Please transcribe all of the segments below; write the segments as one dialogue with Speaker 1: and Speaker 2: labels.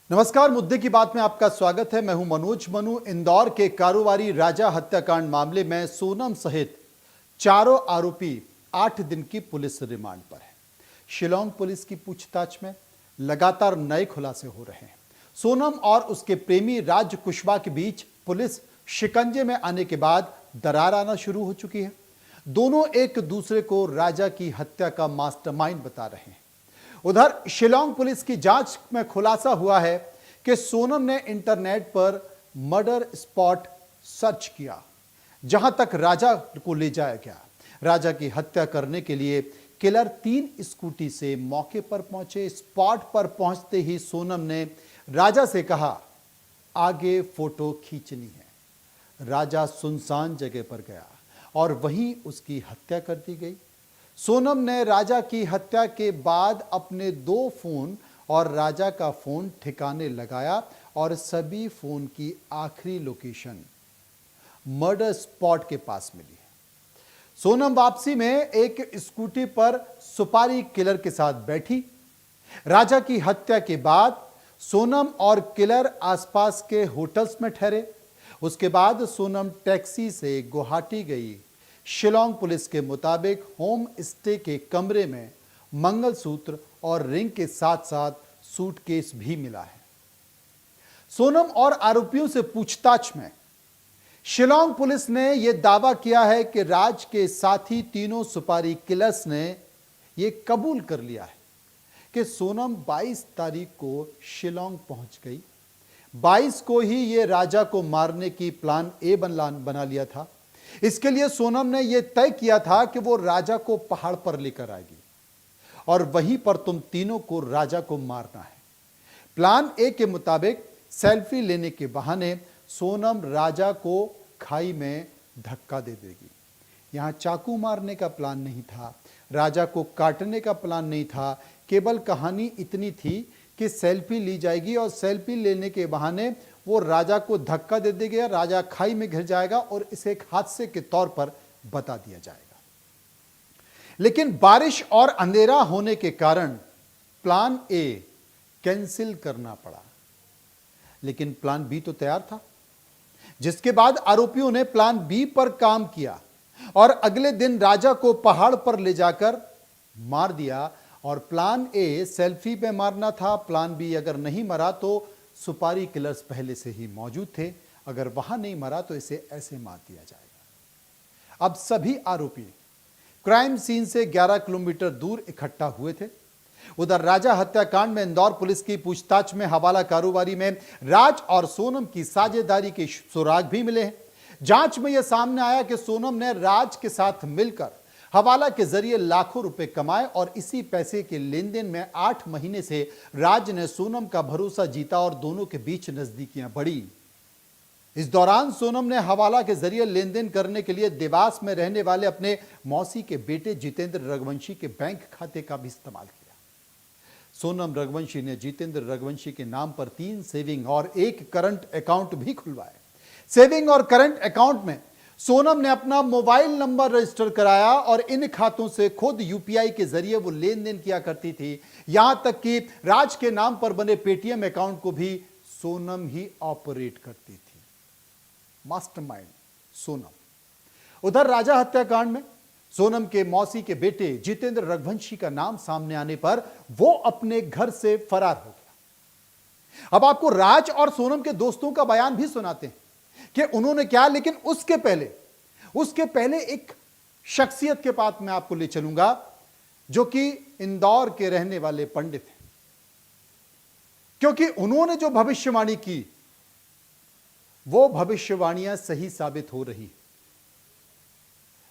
Speaker 1: नमस्कार, मुद्दे की बात में आपका स्वागत है। मैं हूं मनोज मनु। इंदौर के कारोबारी राजा हत्याकांड मामले में सोनम सहित चारों आरोपी 8 दिन की पुलिस रिमांड पर है। शिलांग पुलिस की पूछताछ में लगातार नए खुलासे हो रहे हैं। सोनम और उसके प्रेमी राज कुशवाहा के बीच पुलिस शिकंजे में आने के बाद दरार आना शुरू हो चुकी है। दोनों एक दूसरे को राजा की हत्या का मास्टरमाइंड बता रहे हैं। उधर शिलांग पुलिस की जांच में खुलासा हुआ है कि सोनम ने इंटरनेट पर मर्डर स्पॉट सर्च किया, जहां तक राजा को ले जाया गया। राजा की हत्या करने के लिए किलर 3 स्कूटी से मौके पर पहुंचे। स्पॉट पर पहुंचते ही सोनम ने राजा से कहा, आगे फोटो खींचनी है। राजा सुनसान जगह पर गया और वहीं उसकी हत्या कर दी गई। सोनम ने राजा की हत्या के बाद अपने 2 फोन और राजा का फोन ठिकाने लगाया और सभी फोन की आखिरी लोकेशन मर्डर स्पॉट के पास मिली है। सोनम वापसी में एक स्कूटी पर सुपारी किलर के साथ बैठी। राजा की हत्या के बाद सोनम और किलर आसपास के होटल्स में ठहरे। उसके बाद सोनम टैक्सी से गुवाहाटी गई। शिलांग पुलिस के मुताबिक होम स्टे के कमरे में मंगलसूत्र और रिंग के साथ साथ सूटकेस भी मिला है। सोनम और आरोपियों से पूछताछ में शिलांग पुलिस ने यह दावा किया है कि राज के साथी तीनों सुपारी किलर्स ने यह कबूल कर लिया है कि सोनम 22 तारीख को शिलांग पहुंच गई। 22 को ही यह राजा को मारने की प्लान ए बना लिया था। इसके लिए सोनम ने यह तय किया था कि वो राजा को पहाड़ पर लेकर आएगी और वहीं पर तुम तीनों को राजा को मारना है। प्लान ए के मुताबिक सेल्फी लेने के बहाने सोनम राजा को खाई में धक्का दे देगी। यहां चाकू मारने का प्लान नहीं था, राजा को काटने का प्लान नहीं था। केवल कहानी इतनी थी कि सेल्फी ली जाएगी और सेल्फी लेने के बहाने वो राजा को धक्का दे देगा, राजा खाई में गिर जाएगा और इसे एक हादसे के तौर पर बता दिया जाएगा। लेकिन बारिश और अंधेरा होने के कारण प्लान ए कैंसिल करना पड़ा। लेकिन प्लान बी तो तैयार था, जिसके बाद आरोपियों ने प्लान बी पर काम किया और अगले दिन राजा को पहाड़ पर ले जाकर मार दिया। और प्लान ए सेल्फी पे मारना था, प्लान बी अगर नहीं मरा तो सुपारी किलर्स पहले से ही मौजूद थे, अगर वहां नहीं मरा तो इसे ऐसे मार दिया जाएगा। अब सभी आरोपी क्राइम सीन से 11 किलोमीटर दूर इकट्ठा हुए थे। उधर राजा हत्याकांड में इंदौर पुलिस की पूछताछ में हवाला कारोबारी में राज और सोनम की साझेदारी के सुराग भी मिले हैं। जांच में यह सामने आया कि सोनम ने राज के साथ मिलकर हवाला के जरिए लाखों रुपए कमाए और इसी पैसे के लेन देन में 8 महीने से राज ने सोनम का भरोसा जीता और दोनों के बीच नजदीकियां बढ़ी। इस दौरान सोनम ने हवाला के जरिए लेन देन करने के लिए देवास में रहने वाले अपने मौसी के बेटे जितेंद्र रघुवंशी के बैंक खाते का भी इस्तेमाल किया। सोनम रघुवंशी ने जितेंद्र रघुवंशी के नाम पर 3 सेविंग और 1 करंट अकाउंट भी खुलवाए। सेविंग और करंट अकाउंट में सोनम ने अपना मोबाइल नंबर रजिस्टर कराया और इन खातों से खुद यूपीआई के जरिए वो लेन देन किया करती थी। यहां तक कि राज के नाम पर बने पेटीएम अकाउंट को भी सोनम ही ऑपरेट करती थी। मास्टरमाइंड सोनम। उधर राजा हत्याकांड में सोनम के मौसी के बेटे जितेंद्र रघुवंशी का नाम सामने आने पर वो अपने घर से फरार हो गया। अब आपको राज और सोनम के दोस्तों का बयान भी सुनाते हैं कि उन्होंने क्या, लेकिन उसके पहले एक शख्सियत के पास मैं आपको ले चलूंगा जो कि इंदौर के रहने वाले पंडित हैं, क्योंकि उन्होंने जो भविष्यवाणी की वो भविष्यवाणियां सही साबित हो रही।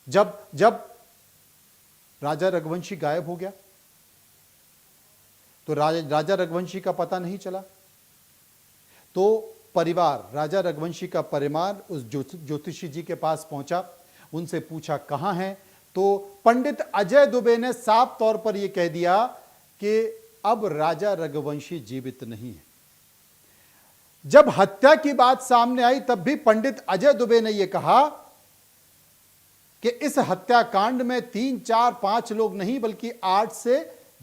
Speaker 1: जब राजा रघुवंशी गायब हो गया तो राजा रघुवंशी का पता नहीं चला, तो परिवार, राजा रघुवंशी का परिवार उस ज्योतिषी जी के पास पहुंचा, उनसे पूछा कहां हैं, तो पंडित अजय दुबे ने साफ तौर पर यह कह दिया कि अब राजा रघुवंशी जीवित नहीं है। जब हत्या की बात सामने आई तब भी पंडित अजय दुबे ने यह कहा कि इस हत्याकांड में 3, 4, 5 लोग नहीं बल्कि 8 से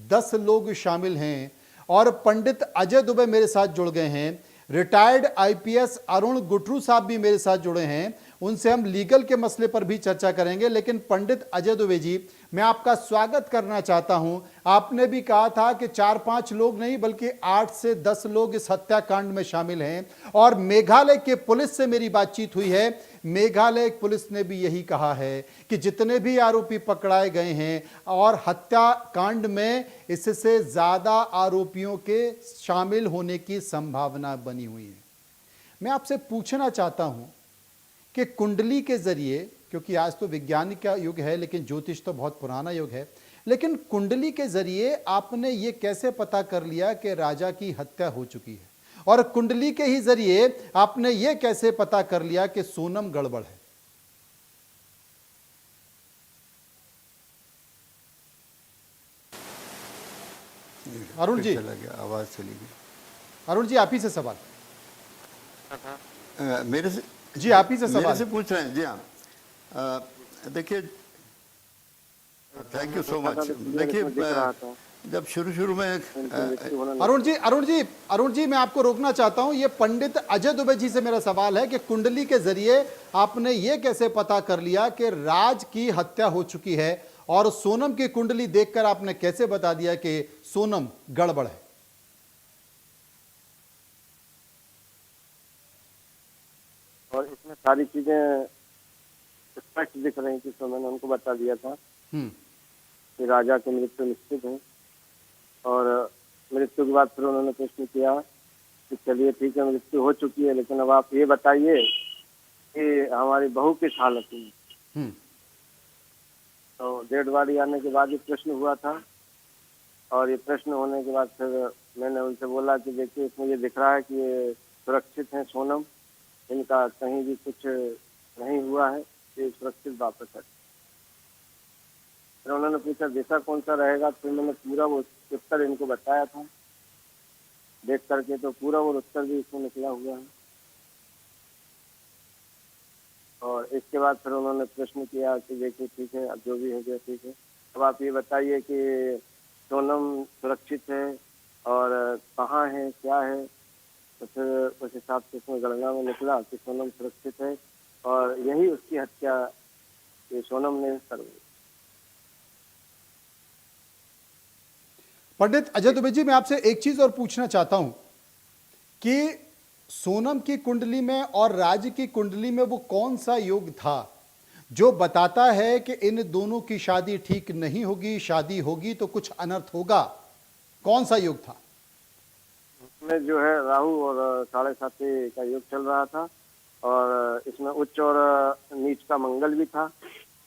Speaker 1: 10 लोग शामिल हैं और पंडित अजय दुबे मेरे साथ जुड़ गए हैं, रिटायर्ड आईपीएस अरुण गुटरू साहब भी मेरे साथ जुड़े हैं। उनसे हम लीगल के मसले पर भी चर्चा करेंगे। लेकिन पंडित अजय दुबे जी, मैं आपका स्वागत करना चाहता हूं। आपने भी कहा था कि 4-5 लोग नहीं बल्कि 8 से 10 लोग इस हत्याकांड में शामिल हैं। और मेघालय के पुलिस से मेरी बातचीत हुई है, मेघालय पुलिस ने भी यही कहा है कि जितने भी आरोपी पकड़ाए गए हैं और हत्याकांड में इससे ज्यादा आरोपियों के शामिल होने की संभावना बनी हुई है। मैं आपसे पूछना चाहता हूं कि कुंडली के जरिए, क्योंकि आज तो विज्ञान का युग है लेकिन ज्योतिष तो बहुत पुराना युग है, लेकिन कुंडली के जरिए आपने ये कैसे पता कर लिया कि राजा की हत्या हो चुकी है? और कुंडली के ही जरिए आपने ये कैसे पता कर लिया कि सोनम गड़बड़ है? अरुण जी,
Speaker 2: चला गया, आवाज चली गई।
Speaker 1: अरुण जी, आप ही से सवाल।
Speaker 2: मेरे से
Speaker 1: जी, आप ही से
Speaker 2: मेरे
Speaker 1: सवाल।
Speaker 2: से पूछ रहे हैं। जी हाँ, देखिए, थैंक यू सो मच। देखिए, जब शुरू में
Speaker 1: अरुण जी, मैं आपको रोकना चाहता हूं। ये पंडित अजय दुबे जी से मेरा सवाल है कि कुंडली के जरिए आपने ये कैसे पता कर लिया कि राज की हत्या हो चुकी है, और सोनम की कुंडली देखकर आपने कैसे बता दिया कि सोनम गड़बड़ है?
Speaker 3: और इसमें सारी चीजें स्पष्ट दिख रही थी, तो मैंने उनको बता दिया था कि राजा की मृत्यु निश्चित है। और मृत्यु के बाद फिर उन्होंने प्रश्न किया कि चलिए ठीक है, मृत्यु हो चुकी है, लेकिन अब आप ये बताइए कि हमारी बहू किस हालत में। तो डेड बॉडी आने के बाद ये प्रश्न हुआ था, और ये प्रश्न होने के बाद फिर मैंने उनसे बोला कि देखिए, इसमें ये दिख रहा है कि ये सुरक्षित हैं सोनम, इनका कहीं भी कुछ नहीं हुआ है, ये सुरक्षित वापस है। फिर उन्होंने पूछा दिशा कौन सा रहेगा, फिर मैंने पूरा वो उत्तर इनको बताया था देख करके, तो पूरा वो उत्तर भी इसमें निकला हुआ है। और इसके बाद फिर उन्होंने प्रश्न किया कि देखिए ठीक है, अब जो भी हो गया ठीक है, अब आप ये बताइए कि सोनम सुरक्षित है और कहाँ है, क्या है। तो फिर उस हिसाब से उसमें गणना में निकला कि सोनम सुरक्षित है और यही उसकी हत्या ये सोनम ने कर दी।
Speaker 1: पंडित अजय दुबे जी, मैं आपसे एक चीज और पूछना चाहता हूं कि सोनम की कुंडली में और राज की कुंडली में वो कौन सा योग था जो बताता है कि इन दोनों की शादी ठीक नहीं होगी, शादी होगी तो कुछ अनर्थ होगा? कौन सा योग था?
Speaker 3: इसमें जो है राहु और 7.5 का योग चल रहा था, और इसमें उच्च और नीच का मंगल भी था।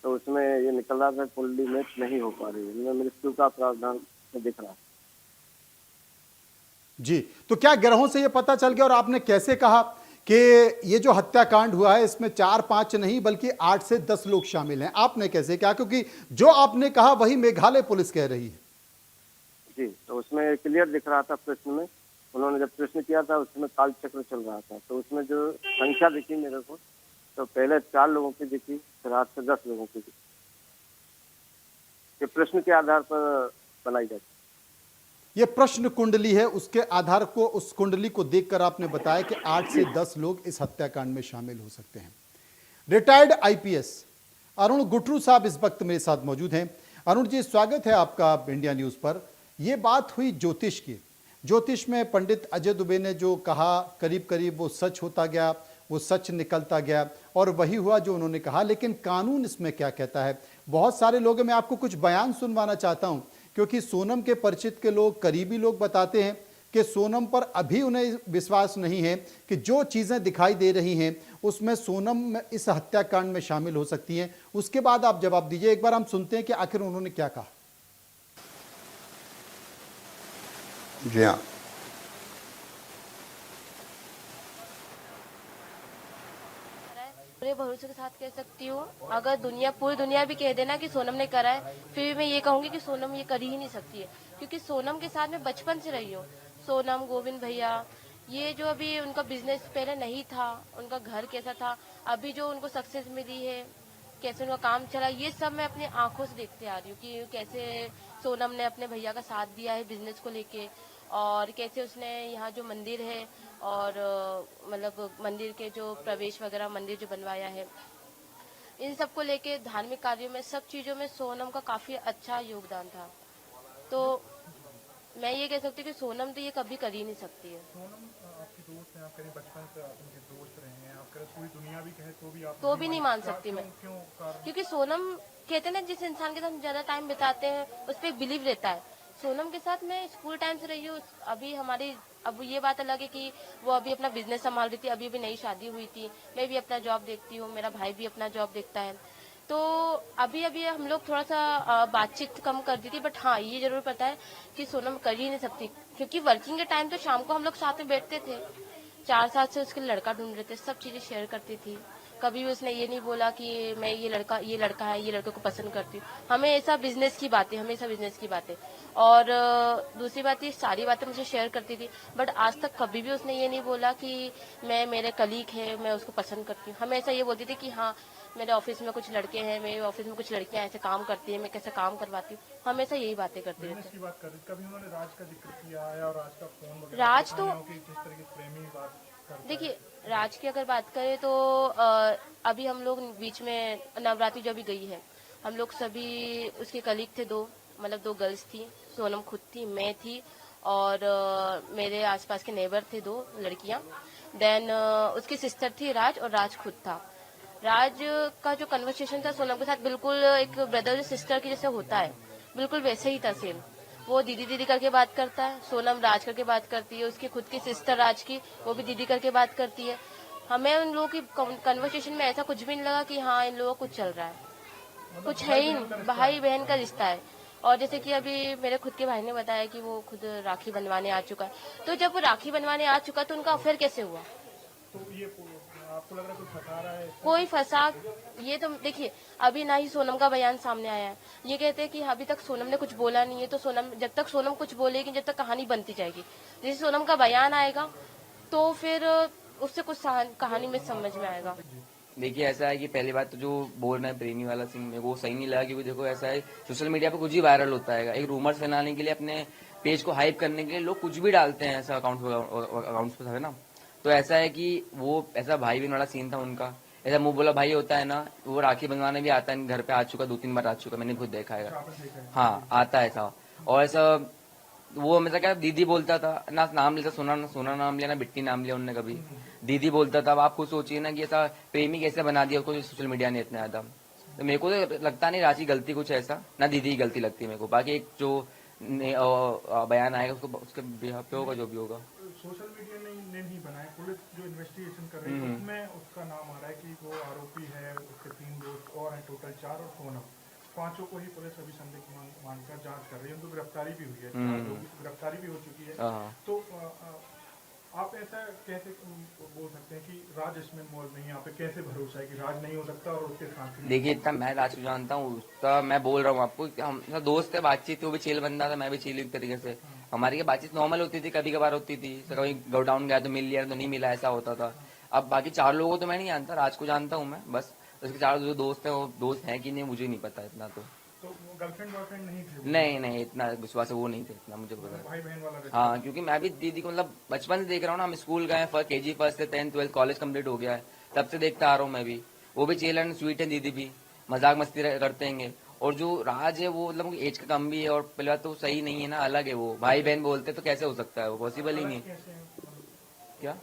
Speaker 3: तो उसमें ये निकल रहा था कुंडली मैच नहीं हो पा रही है, इनमें मृत्यु का प्रावधान दिख रहा है।
Speaker 1: जी, तो क्या ग्रहों से ये पता चल गया, और आपने कैसे कहा कि ये जो हत्याकांड हुआ है इसमें 4-5 नहीं बल्कि 8 से 10 लोग शामिल हैं? आपने कैसे कहा? क्योंकि जो आपने कहा वही मेघालय पुलिस कह रही है।
Speaker 3: जी, तो उसमें क्लियर दिख रहा था प्रश्न में। उन्होंने जब प्रश्न किया था उसमें काल चक्र चल रहा था, तो उसमें जो संख्या दिखी मेरे को, तो पहले 4 लोगों की दिखी, फिर 8 से 10 लोगों की दिखी। ये प्रश्न के आधार पर बनाई जाती है।
Speaker 1: ये प्रश्न कुंडली है, उसके आधार को, उस कुंडली को देखकर आपने बताया कि 8 से 10 लोग इस हत्याकांड में शामिल हो सकते हैं। रिटायर्ड आईपीएस अरुण गुटरू साहब इस वक्त मेरे साथ मौजूद हैं। अरुण जी, स्वागत है आपका इंडिया न्यूज पर। यह बात हुई ज्योतिष की। ज्योतिष में पंडित अजय दुबे ने जो कहा करीब करीब वो सच होता गया, वो सच निकलता गया, और वही हुआ जो उन्होंने कहा। लेकिन कानून इसमें क्या कहता है? बहुत सारे लोग, मैं आपको कुछ बयान सुनवाना चाहता हूं, क्योंकि सोनम के परिचित के लोग, करीबी लोग बताते हैं कि सोनम पर अभी उन्हें विश्वास नहीं है कि जो चीज़ें दिखाई दे रही हैं उसमें सोनम इस हत्याकांड में शामिल हो सकती हैं। उसके बाद आप जवाब दीजिए। एक बार हम सुनते हैं कि आखिर उन्होंने क्या कहा।
Speaker 2: जी हाँ,
Speaker 4: पूरे भरोसे के साथ कह सकती हूँ, अगर पूरी दुनिया भी कह देना कि सोनम ने करा है, फिर भी मैं ये कहूँगी कि सोनम ये कर ही नहीं सकती है, क्योंकि सोनम के साथ मैं बचपन से रही हूँ। सोनम, गोविंद भैया, ये जो अभी उनका बिजनेस पहले नहीं था, उनका घर कैसा था, अभी जो उनको सक्सेस मिली है, कैसे उनका काम चला, ये सब मैं अपनी आंखों से देखते आ रही हूँ कि कैसे सोनम ने अपने भैया का साथ दिया है बिजनेस को लेके। और कैसे उसने यहाँ जो मंदिर है और मतलब मंदिर के जो प्रवेश वगैरह मंदिर जो बनवाया है, इन सब को लेके धार्मिक कार्यों में सब चीजों में सोनम का काफी अच्छा योगदान था। तो मैं ये कह सकती हूँ कि सोनम तो ये कभी कर ही नहीं सकती है।
Speaker 5: सोनम आपकी दोस्त है, आप करीब बचपन से आप उनके दोस्त रहे हैं, आप करीब पूरी दुनिया भी कहे तो भी आप
Speaker 4: तो भी नहीं मान सकती मैं,
Speaker 5: क्यों कारण?
Speaker 4: क्योंकि सोनम कहते हैं ना, जिस इंसान के साथ हम ज्यादा टाइम बिताते हैं उस पर एक बिलीव रहता है। सोनम के साथ मैं स्कूल टाइम से रही हूँ। अभी हमारी अब ये बात अलग है कि वो अभी अपना बिजनेस संभाल रही थी, अभी अभी नई शादी हुई थी, मैं भी अपना जॉब देखती हूँ, मेरा भाई भी अपना जॉब देखता है। तो अभी अभी हम लोग थोड़ा सा बातचीत कम कर दी थी, बट हाँ ये जरूर पता है कि सोनम कर ही नहीं सकती, क्योंकि वर्किंग के टाइम तो शाम को हम लोग साथ में बैठते थे, 4 साल से उसके लिए लड़का ढूंढ रहे थे, सब चीजें शेयर करती थी। कभी भी उसने ये नहीं बोला कि मैं ये लड़का है, ये लड़के को पसंद करती हूँ। हमेशा बिजनेस की बातें, हमेशा बिजनेस की बातें। और दूसरी बात, ये सारी बातें मुझे शेयर करती थी, बट आज तक कभी भी उसने ये नहीं बोला कि मैं, मेरे कलीग है, मैं उसको पसंद करती हूँ। हमेशा ये बोलती थी कि हाँ मेरे ऑफिस में कुछ लड़के हैं, मेरे ऑफिस में कुछ लड़कियां ऐसे काम करती है, मैं कैसे काम करवाती हूँ, हमेशा यही बातें करती रहती
Speaker 5: बिजनेस की बात कर रही थी, कभी उन्होंने राज का जिक्र किया है और राज का फोन वगैरह
Speaker 4: राज तो-
Speaker 5: दिखाया हो कि जिस तरह की प्रेमी बात करता है?
Speaker 4: देखिए, राज की अगर बात करें तो अभी हम लोग बीच में नवरात्रि जो भी गई है, हम लोग सभी उसके कलीग थे, मतलब 2 गर्ल्स थी, सोनम खुद थी, मैं थी, और मेरे आसपास के नेबर थे 2 लड़कियां। देन उसकी सिस्टर थी राज, और राज खुद था। राज का जो कन्वर्सेशन था सोनम के साथ, बिल्कुल एक ब्रदर सिस्टर की जैसे होता है, बिल्कुल वैसे ही था सेम। वो दीदी दीदी करके बात करता है, सोनम राज करके बात करती है, उसकी खुद की सिस्टर राज की, वो भी दीदी करके बात करती है। हमें उन लोगों की कन्वर्सेशन में ऐसा कुछ भी नहीं लगा कि हाँ इन लोगों को कुछ चल रहा है, कुछ है ही नहीं, भाई बहन का रिश्ता है। और जैसे कि अभी मेरे खुद के भाई ने बताया कि वो खुद राखी बनवाने आ चुका है, तो जब वो राखी बनवाने आ चुका तो उनका अफेयर कैसे हुआ?
Speaker 5: तो ये आपको लग रहा है कोई फंसा रहा है?
Speaker 4: कोई फंसा, ये तो देखिए अभी ना ही सोनम का बयान सामने आया है, ये कहते हैं कि अभी तक सोनम ने कुछ बोला नहीं है, तो सोनम, जब तक सोनम कुछ बोलेगी, जब तक कहानी बनती जाएगी, जैसे सोनम का बयान आएगा तो फिर उससे कुछ कहानी में समझ में आएगा।
Speaker 6: देखिए ऐसा है कि पहली बात तो जो बोल रहे हैं प्रेमी वाला सीन में वो सही नहीं लगा, क्योंकि देखो ऐसा है सोशल मीडिया पे कुछ भी वायरल होता है, एक रूमर्स फैलाने के लिए, अपने पेज को हाइप करने के लिए लोग कुछ भी डालते हैं, ऐसा अकाउंट्स पे है ना। तो ऐसा है कि वो ऐसा भाई बहन वाला सीन था उनका, ऐसा मुंह बोला भाई होता है ना, वो राखी बनवाने भी आता है, घर पे आ चुका, 2-3 बार आ चुका, मैंने खुद देखा है। हाँ आता है ऐसा, और ऐसा वो हमेशा क्या दीदी बोलता था ना, नाम लेता, सोना नाम लिया ना, बिट्टी नाम लिया उनने कभी, दीदी बोलता था। अब आप खुद सोचिए ना कि ऐसा प्रेमी कैसे बना दिया उसको सोशल मीडिया ने इतना ज्यादा। तो मेरे को तो लगता नहीं रांची गलती कुछ ऐसा, ना दीदी की गलती लगती है मेरे को। बाकी एक जो बयान आएगा उसको, उसके बिहाफ पे होगा जो भी होगा।
Speaker 5: सोशल मीडिया ने नहीं बनाया, पुलिस जो इन्वेस्टिगेशन कर रही है उसमें उसका नाम आ रहा है कि वो आरोपी है, उसके 3 दोस्त और हैं, टोटल 4, और सोनम, 5 को ही पुलिस अभी संदिग्ध मानकर जांच कर रही है। उनको गिरफ्तारी भी हुई है, 4 लोगों की गिरफ्तारी भी हो चुकी है। तो आप ऐसा कैसे बोल सकते हैं कि राज इसमें इन्वॉल्व नहीं है? यहाँ पे कैसे भरोसा है कि राज नहीं हो सकता और उसके साथ?
Speaker 6: देखिए इतना मैं राज को जानता हूँ, उसका मैं बोल रहा हूँ आपको, हम दोस्त है, बातचीत, वो भी चिल बंदा था, मैं भी चिल एक तरीके से, हमारी बातचीत नॉर्मल होती थी, कभी कभार होती थी, कभी गोडाउन गया तो मिल लिया, तो नहीं मिला, ऐसा होता था। अब बाकी 4 लोगों को तो मैं नहीं जानता, राज को जानता हूँ मैं बस, उसके 4 जो दोस्त हैं वो दोस्त हैं कि नहीं मुझे नहीं पता इतना।
Speaker 5: तो गर्लफ्रेंड बॉयफ्रेंड नहीं थे?
Speaker 6: नहीं इतना विश्वास है वो नहीं थे, इतना मुझे पता।
Speaker 5: भाई बहन वाला?
Speaker 6: हाँ, क्योंकि मैं भी दीदी को मतलब बचपन से देख रहा हूँ ना, हम स्कूल गए, KG 1 से 10th 12th कॉलेज कंप्लीट हो गया है, तब से देखता आ रहा हूँ मैं भी। वो भी चिल एंड स्वीट है, दीदी भी मजाक मस्ती करते हैं। और जो राज है वो मतलब एज का कम भी है, और पहले बात तो सही नहीं है ना, अलग है वो, भाई बहन बोलते तो कैसे हो सकता है, वो पॉसिबल ही नहीं। क्या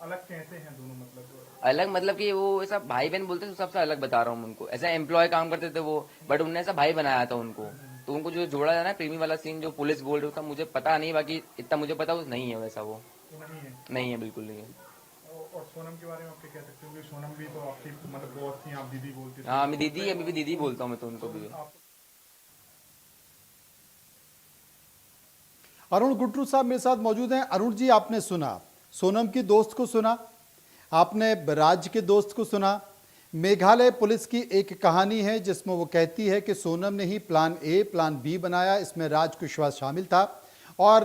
Speaker 5: अलग कैसे हैं दोनों? मतलब
Speaker 6: अलग मतलब कि वो ऐसा भाई बहन बोलते तो सबसे अलग बता रहा हूँ उनको, ऐसा एम्प्लॉय काम करते थे वो, बट उनने ऐसा भाई बनाया था उनको, तो उनको जो जोड़ा जाना है प्रेमी वाला सीन जो पुलिस बोल रही था, मुझे पता नहीं, बाकी इतना मुझे पता वो नहीं है वैसा, वो नहीं है, बिल्कुल नहीं है।
Speaker 5: और सोनम के बारे में आप क्या कह सकते हो? सोनम भी तो आपकी मतलब बहुत थी, आप दीदी बोलती थी।
Speaker 6: हाँ मैं दीदी, अभी भी दीदी बोलता हूँ मैं तो उनको भी।
Speaker 1: अरुण गुट्टू साहब मेरे साथ मौजूद हैं। अरुण जी, आपने सुना, सोनम की दोस्त को सुना, आपने राज के दोस्त को सुना। मेघालय पुलिस की एक कहानी है जिसमें वो कहती है कि सोनम ने ही प्लान ए प्लान बी बनाया, इसमें राज कुशवाहा शामिल था, और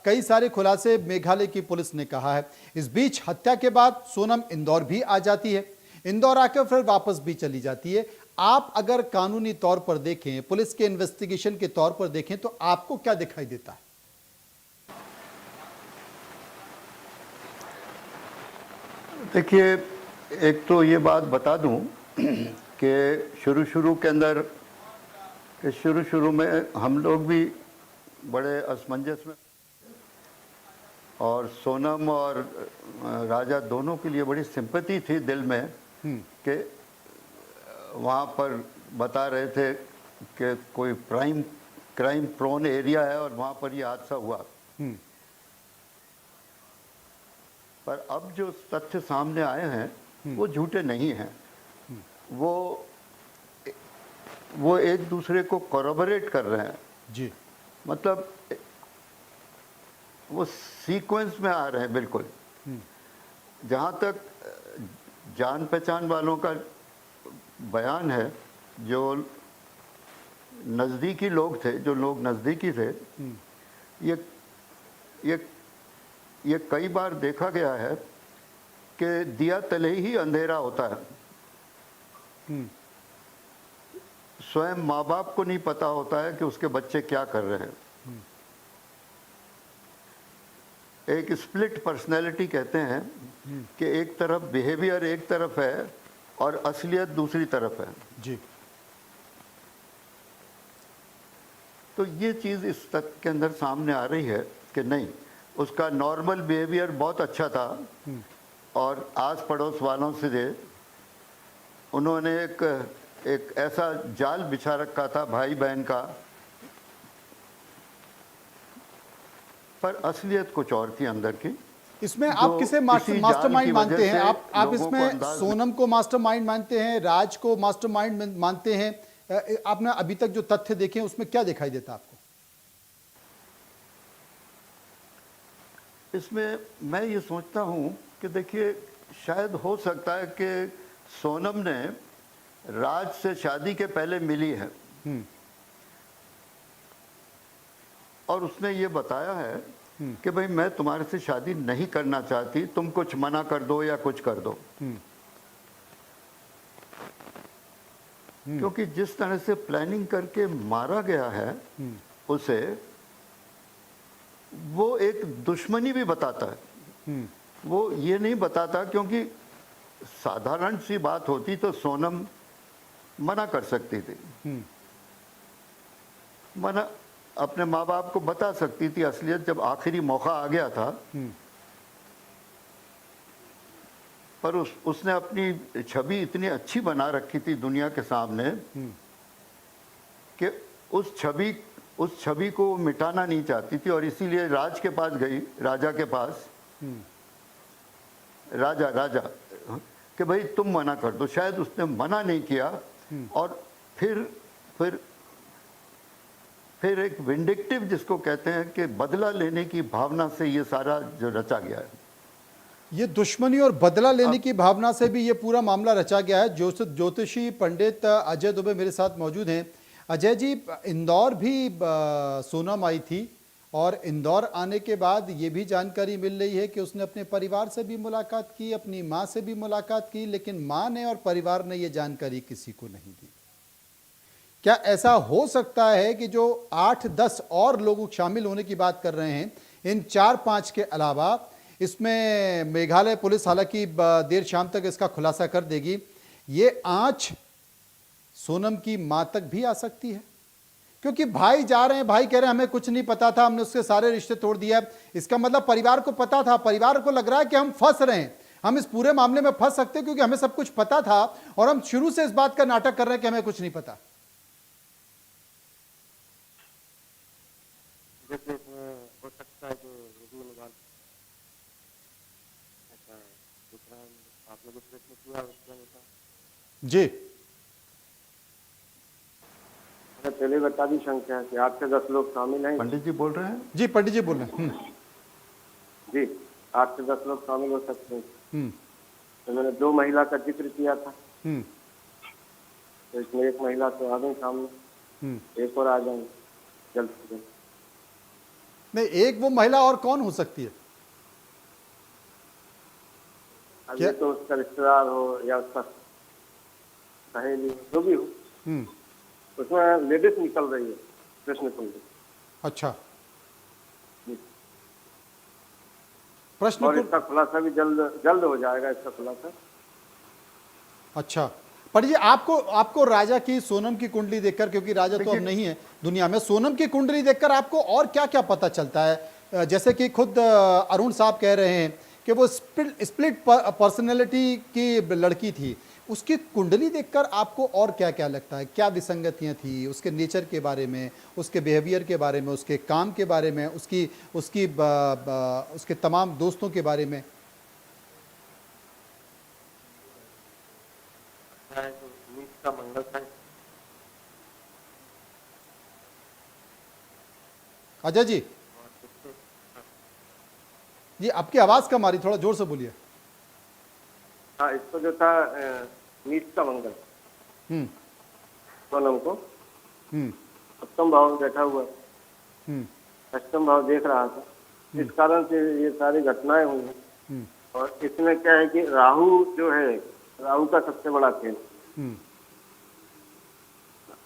Speaker 1: कई सारे खुलासे मेघालय की पुलिस ने कहा है। इस बीच हत्या के बाद सोनम इंदौर भी आ जाती है, इंदौर आकर फिर वापस भी चली जाती है। आप अगर कानूनी तौर पर देखें, पुलिस के इन्वेस्टिगेशन के तौर पर देखें, तो आपको क्या दिखाई देता है?
Speaker 2: देखिए, एक तो ये बात बता दूं कि शुरू में हम लोग भी बड़े असमंजस में, और सोनम और राजा दोनों के लिए बड़ी सिंपैथी थी दिल में कि वहाँ पर बता रहे थे कि कोई क्राइम प्रोन एरिया है और वहाँ पर ये हादसा हुआ। पर अब जो तथ्य सामने आए हैं वो झूठे नहीं हैं। वो एक दूसरे को कोरबोरेट कर रहे हैं
Speaker 1: जी।
Speaker 2: मतलब वो सीक्वेंस में आ रहे हैं बिल्कुल। जहाँ तक जान पहचान वालों का बयान है, जो नज़दीकी लोग थे, जो लोग नज़दीकी थे, ये कई बार देखा गया है कि दिया तले ही अंधेरा होता है। स्वयं माँ बाप को नहीं पता होता है कि उसके बच्चे क्या कर रहे हैं। एक स्प्लिट पर्सनैलिटी कहते हैं कि एक तरफ बिहेवियर एक तरफ है और असलियत दूसरी तरफ है
Speaker 1: जी।
Speaker 2: तो ये चीज़ इस तक के अंदर सामने आ रही है कि नहीं, उसका नॉर्मल बिहेवियर बहुत अच्छा था और आस पड़ोस वालों से उन्होंने एक ऐसा जाल बिछा रखा था भाई बहन का, पर असलियत कुछ और थी अंदर की।
Speaker 1: इसमें आप किसे मास्टरमाइंड मानते हैं? आप इसमें सोनम को मास्टरमाइंड मानते हैं, राज को मास्टरमाइंड मानते हैं? आपने अभी तक जो तथ्य देखे हैं उसमें क्या दिखाई देता आपको?
Speaker 2: इसमें मैं ये सोचता हूं कि देखिए, शायद हो सकता है कि सोनम ने राज से शादी के पहले मिली है और उसने ये बताया है कि भाई मैं तुम्हारे से शादी नहीं करना चाहती, तुम कुछ मना कर दो या कुछ कर दो। क्योंकि जिस तरह से प्लानिंग करके मारा गया है उसे, वो एक दुश्मनी भी बताता है। वो ये नहीं बताता, क्योंकि साधारण सी बात होती तो सोनम मना कर सकती थी, मना अपने माँ बाप को बता सकती थी असलियत जब आखिरी मौका आ गया था। पर उसने अपनी छवि इतनी अच्छी बना रखी थी दुनिया के सामने कि उस छवि को मिटाना नहीं चाहती थी, और इसीलिए राज के पास गई, राजा के पास, राजा कि भाई तुम मना कर दो। शायद उसने मना नहीं किया और फिर एक विंडिक्टिव, जिसको कहते हैं कि बदला लेने की भावना से ये सारा जो रचा गया है,
Speaker 1: ये दुश्मनी और बदला लेने की भावना से भी ये पूरा मामला रचा गया है। ज्योतिषी पंडित अजय दुबे मेरे साथ मौजूद हैं। अजय जी, इंदौर भी सोनम आई थी और इंदौर आने के बाद ये भी जानकारी मिल रही है कि उसने अपने परिवार से भी मुलाकात की, अपनी माँ से भी मुलाकात की, लेकिन माँ ने और परिवार ने ये जानकारी किसी को नहीं दी। क्या ऐसा हो सकता है कि जो 8-10 और लोग शामिल होने की बात कर रहे हैं, इन 4-5 के अलावा, इसमें मेघालय पुलिस हालांकि देर शाम तक इसका खुलासा कर देगी, ये आंच सोनम की मां तक भी आ सकती है? क्योंकि भाई जा रहे हैं, भाई कह रहे हैं हमें कुछ नहीं पता था, हमने उसके सारे रिश्ते तोड़ दिया। इसका मतलब परिवार को पता था, परिवार को लग रहा है कि हम फंस रहे हैं, हम इस पूरे मामले में फंस सकते हैं क्योंकि हमें सब कुछ पता था और हम शुरू से इस बात का नाटक कर रहे हैं कि हमें कुछ नहीं पता।
Speaker 3: जैसे हो सकता है कि ऐसा दूसरा आपने जो प्रश्न किया उसका
Speaker 1: जी,
Speaker 3: मैंने पहले बता दी संख्या कि 8 से 10 लोग शामिल हैं।
Speaker 2: पंडित जी बोल रहे हैं।
Speaker 1: जी पंडित जी बोल रहे हैं।
Speaker 3: जी, 8 से 10 लोग शामिल हो सकते हैं। तो मैंने 2 महिला का जिक्र किया था, तो इसमें एक महिला तो आ गई सामने, एक और आ जाएंगे जल्द से जल्द।
Speaker 1: नहीं, एक वो महिला और कौन हो सकती है?
Speaker 3: अभी तो उसका रिश्तेदार हो या उसका सहेली, जो भी हो, उसमें लेडीज निकल रही है कृष्ण कुंड।
Speaker 1: अच्छा, प्रश्न
Speaker 3: और
Speaker 1: को
Speaker 3: इसका खुलासा भी जल्द जल्द हो जाएगा, इसका खुलासा।
Speaker 1: अच्छा पंडित जी, आपको आपको राजा की सोनम की कुंडली देखकर, क्योंकि राजा तो अब नहीं है दुनिया में, सोनम की कुंडली देखकर आपको और क्या क्या पता चलता है? जैसे कि खुद अरुण साहब कह रहे हैं कि वो स्प्लिट पर्सनैलिटी की लड़की थी, उसकी कुंडली देखकर आपको और क्या क्या लगता है? क्या विसंगतियां थी उसके नेचर के बारे में, उसके बिहेवियर के बारे में, उसके काम के बारे में, उसकी उसकी उसके तमाम दोस्तों के बारे में?
Speaker 3: नीच का मंगल है।
Speaker 1: अजय जी, जी आपकी आवाज कम आ रही, थोड़ा जोर से बोलिए।
Speaker 3: हाँ, इसको जो था नीच का मंगल,
Speaker 1: हम्म
Speaker 3: सोनम को
Speaker 1: हम्म
Speaker 3: सप्तम भाव में बैठा हुआ,
Speaker 1: हम्म
Speaker 3: अष्टम भाव देख रहा था, इस कारण से ये सारी घटनाएं हुई हैं।
Speaker 1: हम्म
Speaker 3: और इसमें क्या है कि राहु जो है, राहु का सबसे बड़ा खेल।
Speaker 1: हम्म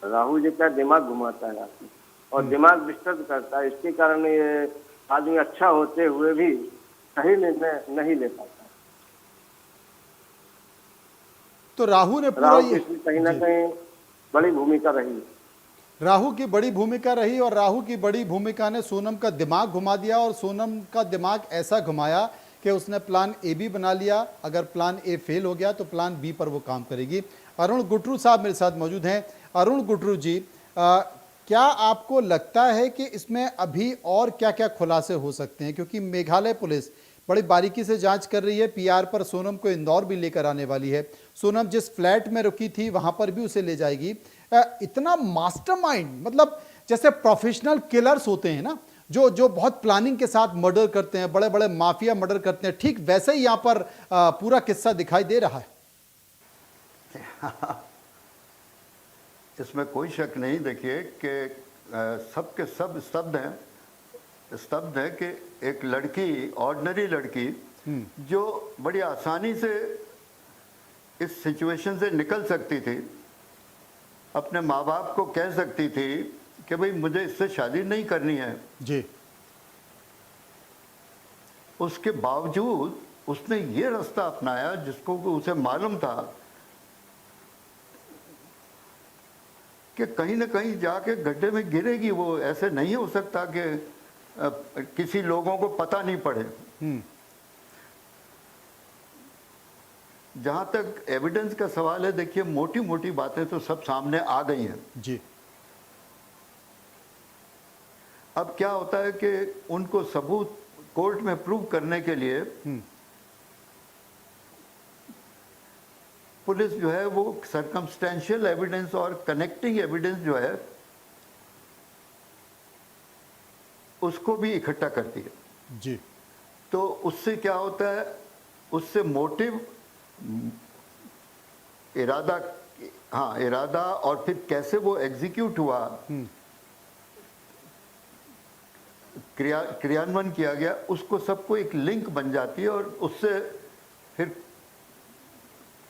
Speaker 3: राहु जो क्या दिमाग घुमाता है आदमी, और दिमाग डिस्टर्ब करता है, इसके कारण ये आदमी अच्छा होते हुए भी सही निर्णय नहीं ले पाता।
Speaker 1: तो राहु ने पूरा
Speaker 3: राहु की
Speaker 1: ये
Speaker 3: इसमें कहीं ना कहीं बड़ी भूमिका रही है।
Speaker 1: राहु की बड़ी भूमिका रही, और राहु की बड़ी भूमिका ने सोनम का दिमाग घुमा दिया, और सोनम का दिमाग ऐसा घुमाया कि उसने प्लान ए भी बना लिया। अगर प्लान ए फेल हो गया तो प्लान बी पर वो काम करेगी। अरुण गुटरू साहब मेरे साथ मौजूद हैं। अरुण गुटरू जी, क्या आपको लगता है कि इसमें अभी और क्या क्या खुलासे हो सकते हैं? क्योंकि मेघालय पुलिस बड़ी बारीकी से जांच कर रही है, पीआर पर सोनम को इंदौर भी लेकर आने वाली है, सोनम जिस फ्लैट में रुकी थी वहां पर भी उसे ले जाएगी। इतना मास्टरमाइंड, मतलब जैसे प्रोफेशनल किलर्स होते हैं ना, जो जो बहुत प्लानिंग के साथ मर्डर करते हैं, बड़े बड़े माफिया मर्डर करते हैं, ठीक वैसे ही यहां पर पूरा किस्सा दिखाई दे रहा है।
Speaker 2: इसमें कोई शक नहीं। देखिए कि सब के सब स्तब्ध है कि एक लड़की, ऑर्डिनरी लड़की, जो बड़ी आसानी से इस सिचुएशन से निकल सकती थी, अपने माँ बाप को कह सकती थी कि भाई मुझे इससे शादी नहीं करनी है
Speaker 1: जी,
Speaker 2: उसके बावजूद उसने ये रास्ता अपनाया जिसको उसे मालूम था कि कहीं ना कहीं जाके गड्ढे में गिरेगी वो। ऐसे नहीं हो सकता कि किसी लोगों को पता नहीं पड़े। जहां तक एविडेंस का सवाल है, देखिए मोटी मोटी बातें तो सब सामने आ गई हैं
Speaker 1: जी।
Speaker 2: अब क्या होता है कि उनको सबूत कोर्ट में प्रूव करने के लिए पुलिस जो है वो सर्कमस्टेंशियल एविडेंस और कनेक्टिंग एविडेंस जो है उसको भी इकट्ठा करती है
Speaker 1: जी।
Speaker 2: तो उससे क्या होता है, उससे मोटिव, इरादा, हाँ इरादा, और फिर कैसे वो एग्जीक्यूट हुआ, क्रियान्वयन किया गया, उसको सबको एक लिंक बन जाती है, और उससे फिर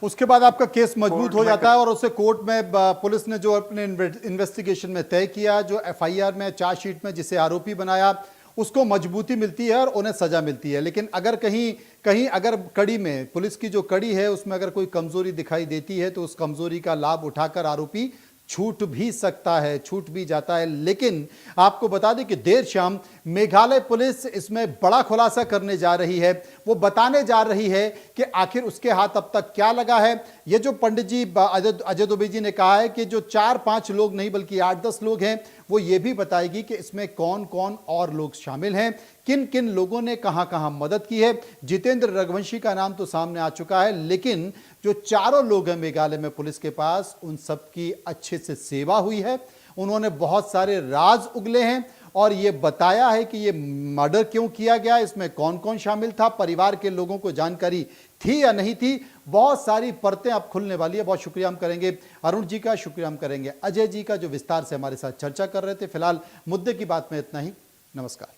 Speaker 1: उसके बाद आपका केस मजबूत हो जाता है, और उससे कोर्ट में पुलिस ने जो अपने इन्वेस्टिगेशन में तय किया, जो एफआईआर में, चार्जशीट में जिसे आरोपी बनाया, उसको मजबूती मिलती है और उन्हें सजा मिलती है। लेकिन अगर कहीं अगर कड़ी में, पुलिस की जो कड़ी है उसमें अगर कोई कमजोरी दिखाई देती है तो उस कमजोरी का लाभ उठाकर आरोपी छूट भी सकता है, छूट भी जाता है। लेकिन आपको बता दें कि देर शाम मेघालय पुलिस इसमें बड़ा खुलासा करने जा रही है। वो बताने जा रही है कि आखिर उसके हाथ अब तक क्या लगा है। ये जो पंडित जी अजय दुबे जी ने कहा है कि जो 4-5 लोग नहीं बल्कि 8-10 लोग हैं, वो ये भी बताएगी कि इसमें कौन कौन और लोग शामिल हैं, किन किन लोगों ने कहां कहां मदद की है। जितेंद्र रघुवंशी का नाम तो सामने आ चुका है, लेकिन जो चारों लोग हैं मेघालय में पुलिस के पास, उन सबकी अच्छे से सेवा हुई है। उन्होंने बहुत सारे राज उगले हैं और ये बताया है कि ये मर्डर क्यों किया गया, इसमें कौन कौन शामिल था, परिवार के लोगों को जानकारी थी या नहीं थी। बहुत सारी परतें अब खुलने वाली है। बहुत शुक्रिया हम करेंगे अरुण जी का, शुक्रिया हम करेंगे अजय जी का, जो विस्तार से हमारे साथ चर्चा कर रहे थे। फिलहाल मुद्दे की बात में इतना ही। नमस्कार।